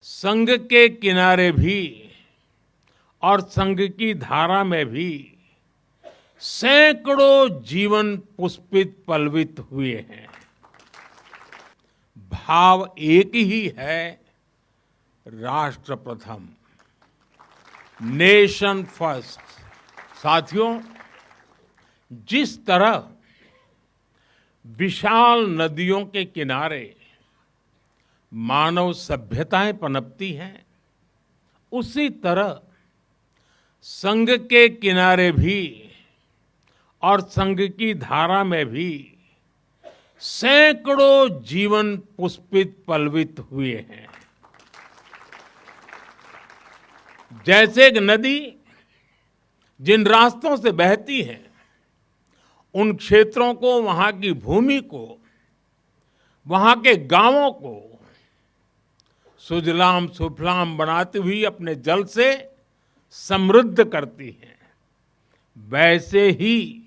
संग के किनारे भी और संग की धारा में भी सैकड़ों जीवन पुष्पित पल्वित हुए हैं। भाव एक ही है, राष्ट्र प्रथम, नेशन फर्स्ट। साथियों, जिस तरह विशाल नदियों के किनारे मानव सभ्यताएं पनपती हैं, उसी तरह संग के किनारे भी और संग की धारा में भी सैकड़ों जीवन पुष्पित पल्वित हुए हैं। जैसे एक नदी जिन रास्तों से बहती है, उन क्षेत्रों को, वहां की भूमि को, वहां के गांवों को सुजलाम सुफलाम बनाती हुई अपने जल से समृद्ध करती है, वैसे ही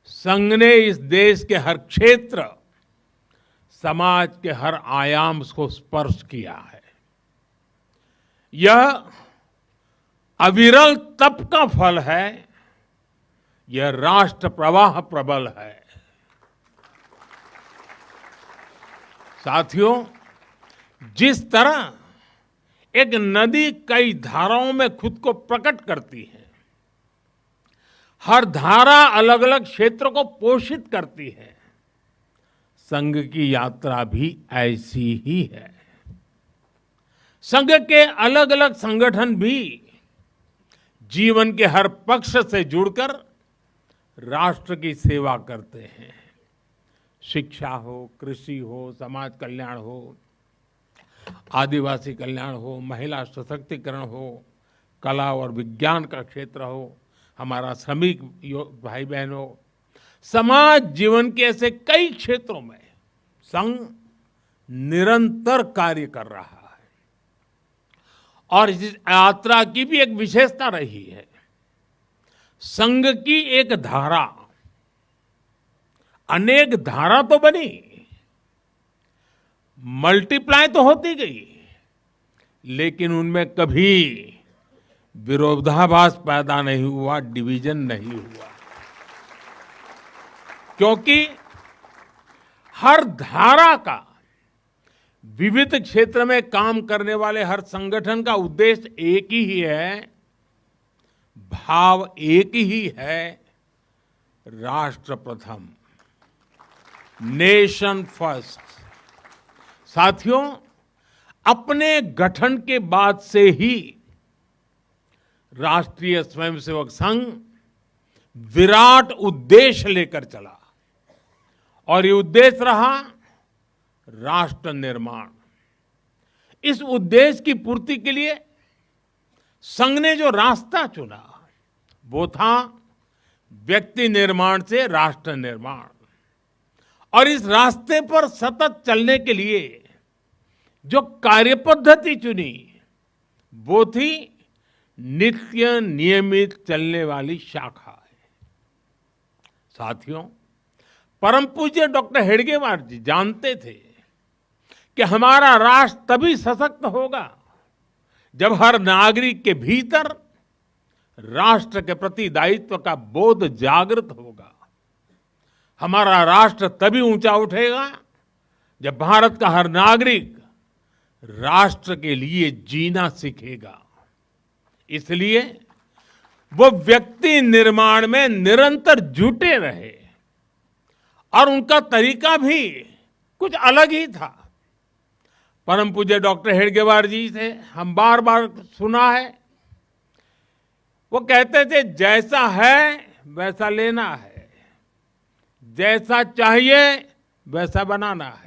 संघ ने इस देश के हर क्षेत्र, समाज के हर आयाम को स्पर्श किया है। यह अविरल तप का फल है, यह राष्ट्र प्रवाह प्रबल है। साथियों, जिस तरह एक नदी कई धाराओं में खुद को प्रकट करती है, हर धारा अलग अलग क्षेत्र को पोषित करती है, संघ की यात्रा भी ऐसी ही है। संघ के अलग अलग संगठन भी जीवन के हर पक्ष से जुड़कर राष्ट्र की सेवा करते हैं। शिक्षा हो, कृषि हो, समाज कल्याण हो, आदिवासी कल्याण हो, महिला सशक्तिकरण हो, कला और विज्ञान का क्षेत्र हो, हमारा श्रमिक भाई बहन हो, समाज जीवन के ऐसे कई क्षेत्रों में संघ निरंतर कार्य कर रहा है। और इस यात्रा की भी एक विशेषता रही है। संघ की एक धारा अनेक धारा तो बनी, मल्टीप्लाई तो होती गई, लेकिन उनमें कभी विरोधाभास पैदा नहीं हुआ, डिवीजन नहीं हुआ, क्योंकि हर धारा का, विविध क्षेत्र में काम करने वाले हर संगठन का उद्देश्य एक ही है, भाव एक ही है, राष्ट्र प्रथम, नेशन फर्स्ट। साथियों, अपने गठन के बाद से ही राष्ट्रीय स्वयंसेवक संघ विराट उद्देश्य लेकर चला, और ये उद्देश्य रहा राष्ट्र निर्माण। इस उद्देश्य की पूर्ति के लिए संघ ने जो रास्ता चुना, वो था व्यक्ति निर्माण से राष्ट्र निर्माण। और इस रास्ते पर सतत चलने के लिए जो कार्यपद्धति चुनी, वो थी नित्य नियमित चलने वाली शाखा है। साथियों, परम पूज्य डॉक्टर हेडगेवार जी जानते थे कि हमारा राष्ट्र तभी सशक्त होगा जब हर नागरिक के भीतर राष्ट्र के प्रति दायित्व का बोध जागृत होगा। हमारा राष्ट्र तभी ऊंचा उठेगा जब भारत का हर नागरिक राष्ट्र के लिए जीना सीखेगा। इसलिए वो व्यक्ति निर्माण में निरंतर जुटे रहे, और उनका तरीका भी कुछ अलग ही था। परम पूज्य डॉक्टर हेडगेवार जी से हम बार बार सुना है, वो कहते थे, जैसा है वैसा लेना है, जैसा चाहिए वैसा बनाना है।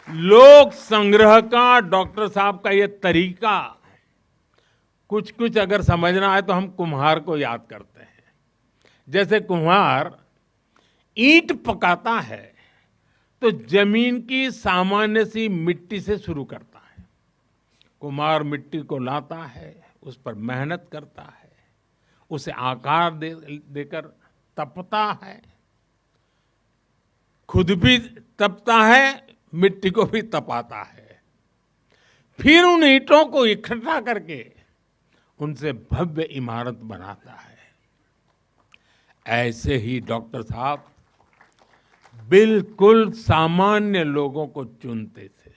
लोक संग्रह का डॉक्टर साहब का ये तरीका कुछ कुछ अगर समझना है तो हम कुम्हार को याद करते हैं। जैसे कुम्हार ईंट पकाता है तो जमीन की सामान्य सी मिट्टी से शुरू करता है। कुम्हार मिट्टी को लाता है, उस पर मेहनत करता है, उसे आकार देकर तपता है, खुद भी तपता है, मिट्टी को भी तपाता है। फिर उन ईंटों को इकट्ठा करके उनसे भव्य इमारत बनाता है। ऐसे ही डॉक्टर साहब बिल्कुल सामान्य लोगों को चुनते थे,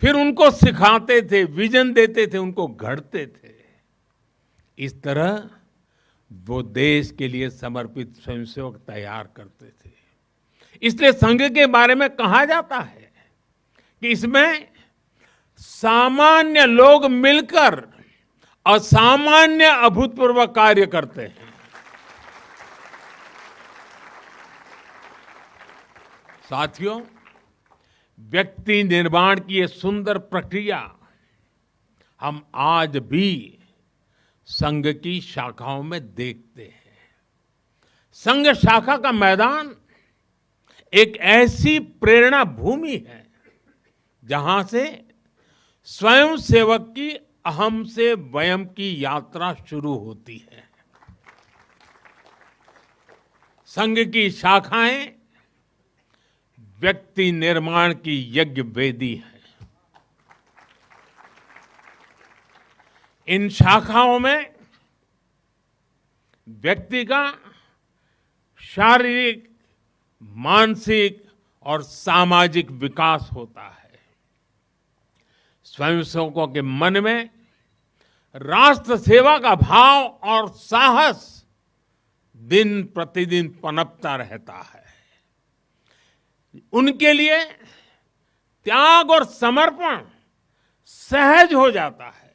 फिर उनको सिखाते थे, विजन देते थे, उनको गढ़ते थे। इस तरह वो देश के लिए समर्पित स्वयंसेवक तैयार करते थे। इसलिए संघ के बारे में कहा जाता है कि इसमें सामान्य लोग मिलकर असामान्य अभूतपूर्व कार्य करते हैं। साथियों, व्यक्ति निर्माण की ये सुंदर प्रक्रिया हम आज भी संघ की शाखाओं में देखते हैं। संघ शाखा का मैदान एक ऐसी प्रेरणा भूमि है जहां से स्वयं सेवक की अहम से वयम की यात्रा शुरू होती है। संघ की शाखाएं व्यक्ति निर्माण की यज्ञ वेदी है। इन शाखाओं में व्यक्ति का शारीरिक, मानसिक और सामाजिक विकास होता है। स्वयंसेवकों के मन में राष्ट्र सेवा का भाव और साहस दिन प्रतिदिन पनपता रहता है। उनके लिए त्याग और समर्पण सहज हो जाता है।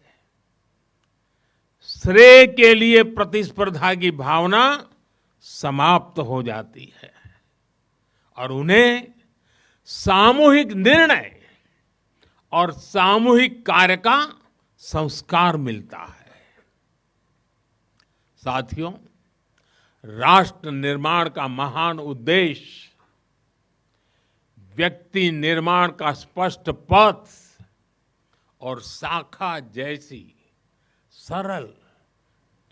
श्रेय के लिए प्रतिस्पर्धा की भावना समाप्त हो जाती है और उन्हें सामूहिक निर्णय और सामूहिक कार्य का संस्कार मिलता है। साथियों, राष्ट्र निर्माण का महान उद्देश्य व्यक्ति निर्माण का स्पष्ट पथ और शाखा जैसी सरल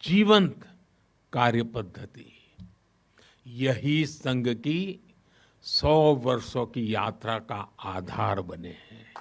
जीवंत कार्य पद्धति, यही संघ की 100 वर्षों की यात्रा का आधार बने हैं।